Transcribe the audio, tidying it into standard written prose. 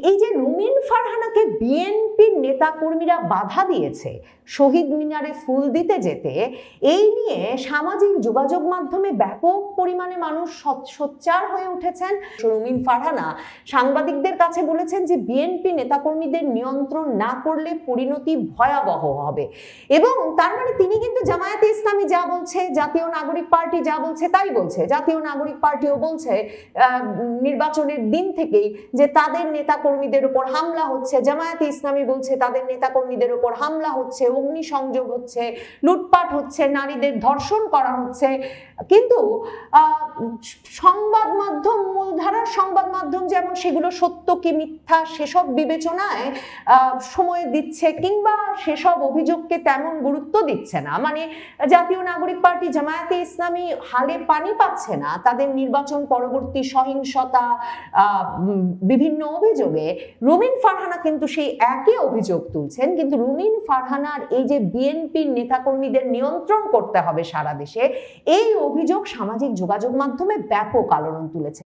এই যে রুমিন ফারহানাকে বিএনপির নেতাকর্মীরা বাধা দিয়েছে শহীদ মিনারে ফুল দিতে যেতে, এই নিয়ে সামাজিক যোগাযোগ মাধ্যমে ব্যাপক পরিমাণে মানুষ সোচ্চার হয়ে উঠেছেন। রুমিন ফারহানা সাংবাদিকদের কাছে বলেছেন যে বিএনপি নেতাকর্মীদের নিয়ন্ত্রণ না করলে পরিণতি ভয়াবহ হবে, এবং তার মানে তিনি কিন্তু জামায়াতে ইসলামী যা বলছে, জাতীয় নাগরিক পার্টি যা বলছে তাই বলছে। জাতীয় নাগরিক পার্টিও বলছে নির্বাচনের দিন থেকেই যে তাদের নেতাকর্মীদের উপর হামলা হচ্ছে, জামায়াতে ইসলামী বলছে তাদের নেতাকর্মীদের উপর হামলা হচ্ছে, অগ্নিসংযোগ হচ্ছে, লুটপাট হচ্ছে, নারীদের ধর্ষণ করা হচ্ছে। কিন্তু সংবাদ মাধ্যম, মূলধারার সংবাদ মাধ্যম যেমন সেগুলো সত্য কি মিথ্যা সেসব বিবেচনায় সময় দিচ্ছে, কিংবা সেসব অভিযোগকে তেমন গুরুত্ব দিচ্ছে না। মানে জাতীয় নাগরিক পার্টি, জামায়াতে ইসলামী হালে পানি পাচ্ছে না তাদের নির্বাচন পরবর্তী সহিংসতা বিভিন্ন অভিযোগে। রুমিন ফারহানা কিন্তু সেই একই অভিযোগ তুলছেন, কিন্তু রুমিন ফারহানার এই যে বিএনপির নেতাকর্মীদের নিয়ন্ত্রণ করতে হবে সারা দেশে, এই অভিযোগ সামাজিক যোগাযোগ মাধ্যমে ব্যাপক আলোড়ন তুলেছে।